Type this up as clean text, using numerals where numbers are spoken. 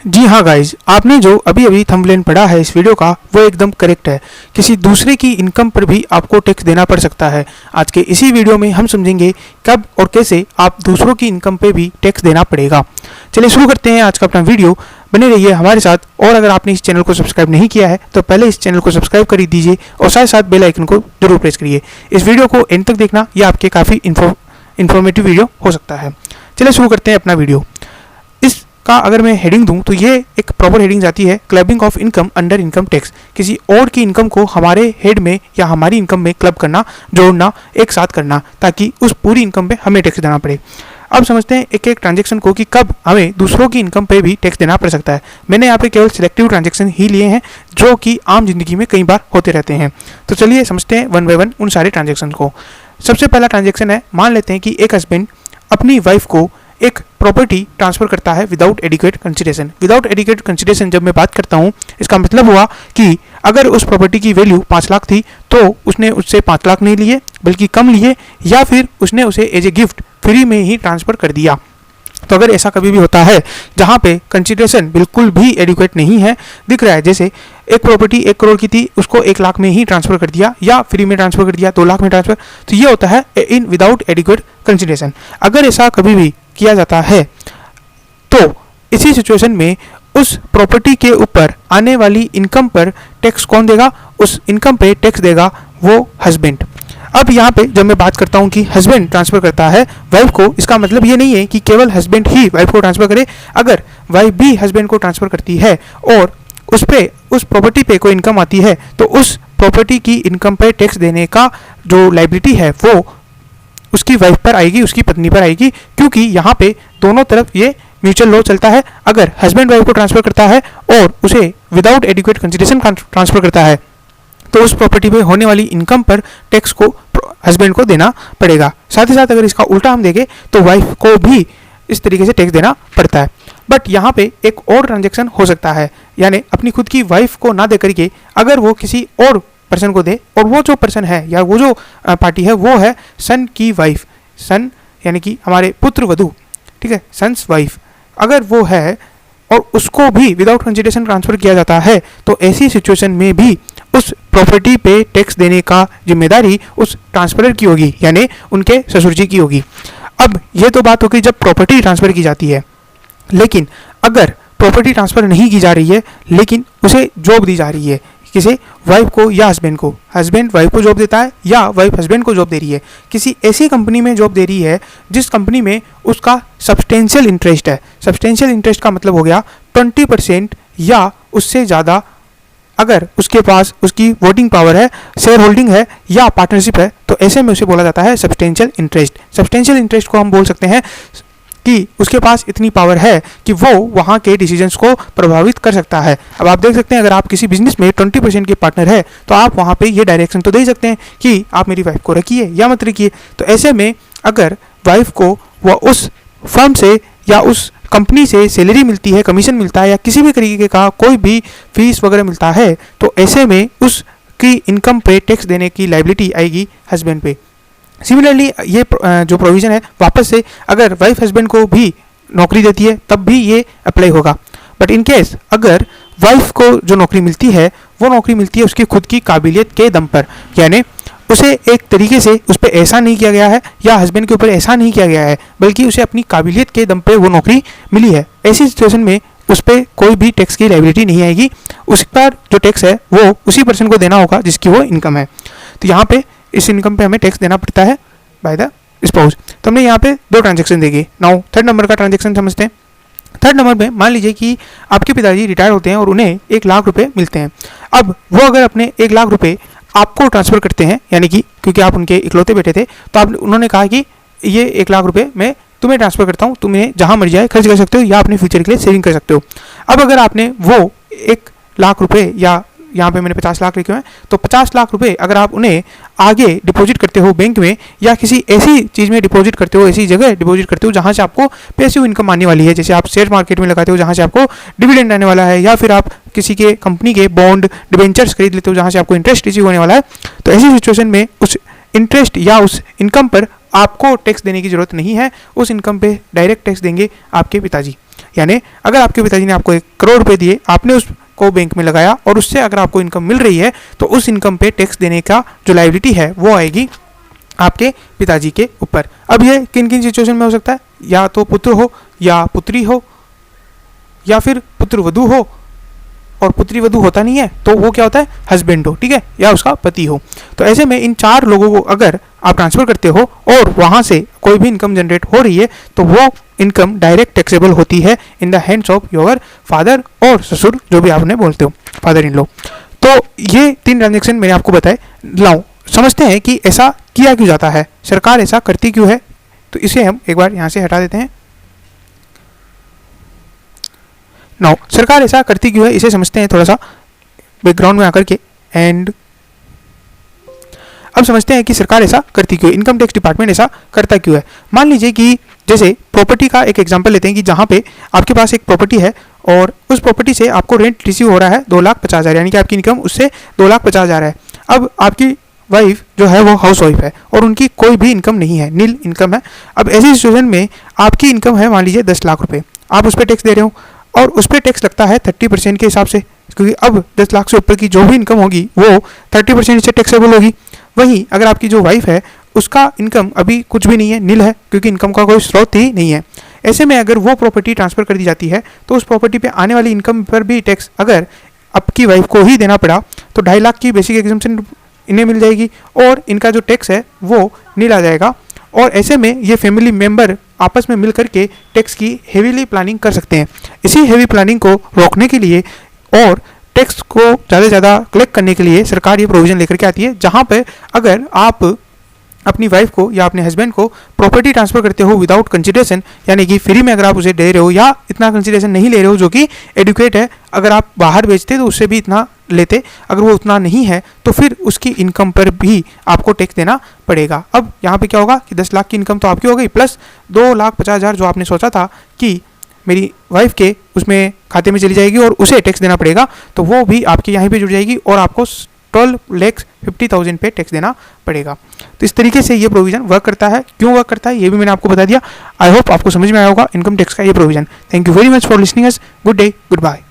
जी हाँ गाइज, आपने जो अभी अभी थंबनेल पढ़ा है इस वीडियो का वो एकदम करेक्ट है। किसी दूसरे की इनकम पर भी आपको टैक्स देना पड़ सकता है। आज के इसी वीडियो में हम समझेंगे कब और कैसे आप दूसरों की इनकम पे भी टैक्स देना पड़ेगा। चलिए शुरू करते हैं आज का अपना वीडियो। बने रहिए हमारे साथ, और अगर आपने इस चैनल को सब्सक्राइब नहीं किया है तो पहले इस चैनल को सब्सक्राइब कर दीजिए और साथ साथ बेल आइकन को जरूर प्रेस करिए। इस वीडियो को एंड तक देखना, यह आपके काफ़ी इन्फॉर्मेटिव वीडियो हो सकता है। चलिए शुरू करते हैं अपना वीडियो। का अगर मैं हेडिंग दूं तो ये एक प्रॉपर हेडिंग जाती है, clubbing of income under income tax. किसी और की इनकम को हमारे हेड में या हमारी इनकम में क्लब करना, जोड़ना, एक साथ करना, ताकि उस पूरी इनकम पे हमें टैक्स देना पड़े। अब समझते हैं एक एक ट्रांजैक्शन को कि कब हमें दूसरों की इनकम पे भी टैक्स देना पड़ सकता है। मैंने यहाँ पे केवल सिलेक्टिव ट्रांजैक्शन ही लिए हैं जो कि आम जिंदगी में कई बार होते रहते हैं। तो चलिए समझते हैं वन बाय वन उन सारे ट्रांजैक्शन को। सबसे पहला ट्रांजैक्शन है, मान लेते हैं कि एक हस्बैंड अपनी वाइफ को एक प्रॉपर्टी ट्रांसफर करता है without adequate consideration. Without adequate consideration जब मैं बात करता हूँ, इसका मतलब हुआ कि अगर उस प्रॉपर्टी की वैल्यू 5 लाख थी तो उसने उससे 5 लाख नहीं लिए बल्कि कम लिए, या फिर उसने उसे एज ए गिफ्ट फ्री में ही ट्रांसफर कर दिया। तो अगर ऐसा कभी भी होता है जहाँ पे कंसिडरेशन बिल्कुल भी एडिक्वेट नहीं है, दिख रहा है जैसे एक प्रॉपर्टी 1 करोड़ की थी, उसको 1 लाख में ही ट्रांसफर कर दिया या फ्री में ट्रांसफर कर दिया, 2 लाख में ट्रांसफर, तो ये होता है इन विदाउट एडिक्वेट कंसिडरेशन। अगर ऐसा कभी भी किया जाता है तो इसी सिचुएशन में उस प्रॉपर्टी के ऊपर आने वाली इनकम पर टैक्स कौन देगा? उस इनकम पे टैक्स देगा वो हस्बैंड। अब यहाँ पे जब मैं बात करता हूँ कि हस्बैंड ट्रांसफर करता है वाइफ को, इसका मतलब ये नहीं है कि केवल हस्बैंड ही वाइफ को ट्रांसफर करे। अगर वाइफ भी हस्बैंड को ट्रांसफर करती है और उस प्रॉपर्टी पे कोई इनकम आती है तो उस प्रॉपर्टी की इनकम पे टैक्स देने का जो लायबिलिटी है वो उसकी वाइफ पर आएगी, उसकी पत्नी पर आएगी, क्योंकि यहाँ पे दोनों तरफ ये म्यूचुअल लॉ चलता है। अगर हस्बैंड वाइफ को ट्रांसफर करता है और उसे विदाउट एडिक्वेट कंसिडरेशन ट्रांसफर करता है तो उस प्रॉपर्टी पे होने वाली इनकम पर टैक्स को हस्बैंड को देना पड़ेगा। साथ ही साथ अगर इसका उल्टा हम देखें तो वाइफ को भी इस तरीके से टैक्स देना पड़ता है। बट यहाँ पे एक और ट्रांजैक्शन हो सकता है, यानी अपनी खुद की वाइफ को ना दे करके अगर वो किसी और पर्सन को दे, और वो जो पर्सन है या वो जो पार्टी है वो है सन की वाइफ, सन यानी कि हमारे पुत्र वधू, ठीक है, सन्स वाइफ, अगर वो है और उसको भी विदाउट कंसिडरेशन ट्रांसफर किया जाता है तो ऐसी सिचुएशन में भी उस प्रॉपर्टी पे टैक्स देने का जिम्मेदारी उस ट्रांसफरर की होगी, यानी उनके ससुर जी की होगी। अब ये तो बात होगी जब प्रॉपर्टी ट्रांसफर की जाती है, लेकिन अगर प्रॉपर्टी ट्रांसफर नहीं की जा रही है लेकिन उसे जॉब दी जा रही है, किसी वाइफ को या हस्बैंड को, हस्बैंड वाइफ को जॉब देता है या वाइफ हस्बैंड को जॉब दे रही है, किसी ऐसी कंपनी में जॉब दे रही है जिस कंपनी में उसका सब्सटेंशियल इंटरेस्ट है। सब्सटेंशियल इंटरेस्ट का मतलब हो गया 20% या उससे ज़्यादा। अगर उसके पास उसकी वोटिंग पावर है, शेयर होल्डिंग है या पार्टनरशिप है, तो ऐसे में उसे बोला जाता है सब्सटेंशियल इंटरेस्ट। सब्सटेंशियल इंटरेस्ट को हम बोल सकते हैं कि उसके पास इतनी पावर है कि वो वहाँ के डिसीजंस को प्रभावित कर सकता है। अब आप देख सकते हैं अगर आप किसी बिजनेस में 20% के पार्टनर है तो आप वहाँ पे ये डायरेक्शन तो दे सकते हैं कि आप मेरी वाइफ को रखिए या मत रखिए। तो ऐसे में अगर वाइफ को वह उस फर्म से या उस कंपनी से सैलरी मिलती है, कमीशन मिलता है या किसी भी तरीके का कोई भी फीस वगैरह मिलता है, तो ऐसे में उसकी इनकम पे टैक्स देने की लायबिलिटी आएगी हस्बैंड पे। सिमिलरली ये जो प्रोविज़न है वापस से अगर वाइफ हस्बैंड को भी नौकरी देती है तब भी ये अप्लाई होगा। बट इन केस अगर वाइफ को जो नौकरी मिलती है वो नौकरी मिलती है उसकी खुद की काबिलियत के दम पर, यानी उसे एक तरीके से उस पर ऐसा नहीं किया गया है या हस्बैंड के ऊपर ऐसा नहीं किया गया है, बल्कि उसे अपनी काबिलियत के दम पे वो नौकरी मिली है, ऐसी सिचुएशन में उस पर कोई भी टैक्स की लायबिलिटी नहीं आएगी। उस पर जो टैक्स है वो उसी पर्सन को देना होगा जिसकी वो इनकम है। तो यहाँ पे इस इनकम पे हमें टैक्स देना पड़ता है बाय द स्पाउस। तो हमने यहाँ पे 2 ट्रांजैक्शन देखे। नाउ थर्ड नंबर का ट्रांजैक्शन समझते हैं। थर्ड नंबर में मान लीजिए कि आपके पिताजी रिटायर होते हैं और उन्हें 1 लाख रुपए मिलते हैं। अब वो अगर अपने 1 लाख रुपए आपको ट्रांसफ़र करते हैं, यानी कि क्योंकि आप उनके इकलौते बेटे थे तो उन्होंने कहा कि ये 1 लाख रुपए मैं तुम्हें ट्रांसफ़र करता हूँ, तुम्हें जहाँ मर्जी आए खर्च कर सकते हो या अपने फ्यूचर के लिए सेविंग कर सकते हो। अब अगर आपने वो 1 लाख रुपए, या यहाँ पे मैंने 50 लाख लिखे हुए हैं, तो 50 लाख रुपए अगर आप उन्हें आगे डिपॉजिट करते हो बैंक में या किसी ऐसी चीज़ में डिपॉजिट करते हो, ऐसी जगह डिपॉजिट करते हो जहाँ से आपको पैसिव इनकम आने वाली है, जैसे आप शेयर मार्केट में लगाते हो जहाँ से आपको डिविडेंड आने वाला है, या फिर आप किसी के कंपनी के बॉन्ड डिबेंचर्स खरीद लेते हो जहाँ से आपको इंटरेस्ट रिसीव होने वाला है, तो ऐसी सिचुएशन में उस इंटरेस्ट या उस इनकम पर आपको टैक्स देने की ज़रूरत नहीं है। उस इनकम पे डायरेक्ट टैक्स देंगे आपके पिताजी। यानी अगर आपके पिताजी ने आपको 1 करोड़ रुपए दिए, आपने उसको बैंक में लगाया और उससे अगर आपको इनकम मिल रही है तो उस इनकम पे टैक्स देने का जो लायबिलिटी है वो आएगी आपके पिताजी के ऊपर। अब ये किन किन सिचुएशन में हो सकता है, या तो पुत्र हो या पुत्री हो या फिर पुत्र वधू हो, और पुत्री वधू होता नहीं है तो वो क्या होता है, हस्बैंड हो, ठीक है, या उसका पति हो। तो ऐसे में इन 4 लोगों को अगर आप ट्रांसफर करते हो और वहां से कोई भी इनकम जनरेट हो रही है तो वो इनकम डायरेक्ट टैक्सेबल होती है in the hands of your father और ससुर, जो भी आपने बोलते हो, फादर इन लॉ। तो ये 3 ट्रांजेक्शन मैंने आपको बताए। लाओ समझते हैं कि ऐसा किया क्यों जाता है, सरकार ऐसा करती क्यों है। तो इसे हम एक बार यहाँ से हटा देते हैं। नाउ सरकार ऐसा करती क्यों है इसे समझते हैं थोड़ा सा बैकग्राउंड में आकर के। एंड अब समझते हैं कि सरकार ऐसा करती क्यों है, इनकम टैक्स डिपार्टमेंट ऐसा करता क्यों है। मान लीजिए कि जैसे प्रॉपर्टी का एक एग्जांपल लेते हैं कि जहाँ पे आपके पास एक प्रॉपर्टी है और उस प्रॉपर्टी से आपको रेंट रिसीव हो रहा है 2,50,000, यानी कि आपकी इनकम उससे 2,50,000 है। अब आपकी वाइफ जो है वो हाउस वाइफ है और उनकी कोई भी इनकम नहीं है, नील इनकम है। अब ऐसी सिचुएशन में आपकी इनकम है मान लीजिए 10 लाख रुपए, आप उस पर टैक्स दे रहे हो और उस पर टैक्स लगता है 30% के हिसाब से, क्योंकि अब 10 लाख से ऊपर की जो भी इनकम होगी वो 30% से टैक्सेबल होगी। वहीं अगर आपकी जो वाइफ है उसका इनकम अभी कुछ भी नहीं है, नील है, क्योंकि इनकम का कोई स्रोत ही नहीं है। ऐसे में अगर वो प्रॉपर्टी ट्रांसफर कर दी जाती है तो उस प्रॉपर्टी पे आने वाली इनकम पर भी टैक्स अगर आपकी वाइफ को ही देना पड़ा तो 2.5 लाख की बेसिक एग्जम्पशन इन्हें मिल जाएगी और इनका जो टैक्स है वो नील आ जाएगा। और ऐसे में ये फैमिली मेंबर आपस में मिल करके टैक्स की हेवीली प्लानिंग कर सकते हैं। इसी हेवी प्लानिंग को रोकने के लिए और टैक्स को ज़्यादा से ज़्यादा कलेक्ट करने के लिए सरकार ये प्रोविज़न लेकर के आती है, जहाँ पे अगर आप अपनी वाइफ को या अपने हस्बैंड को प्रॉपर्टी ट्रांसफर करते हो विदाउट कंसिडरेशन, यानी कि फ्री में अगर आप उसे दे रहे हो या इतना कंसिडरेशन नहीं ले रहे हो जो कि एडुकेट है, अगर आप बाहर बेचते तो उससे भी इतना लेते, अगर वो उतना नहीं है तो फिर उसकी इनकम पर भी आपको टैक्स देना पड़ेगा। अब यहाँ पे क्या होगा कि 10 लाख की इनकम तो आपकी हो गई, प्लस 2,50,000 जो आपने सोचा था कि मेरी वाइफ के उसमें खाते में चली जाएगी और उसे टैक्स देना पड़ेगा, तो वो भी आपके यहाँ पे जुड़ जाएगी और आपको 12,50,000 पे टैक्स देना पड़ेगा। तो इस तरीके से ये प्रोविजन वर्क करता है। क्यों वर्क करता है ये भी मैंने आपको बता दिया। आई होप आपको समझ में आया होगा इनकम टैक्स का ये provision. Thank you very much for listening us. Good day, good bye.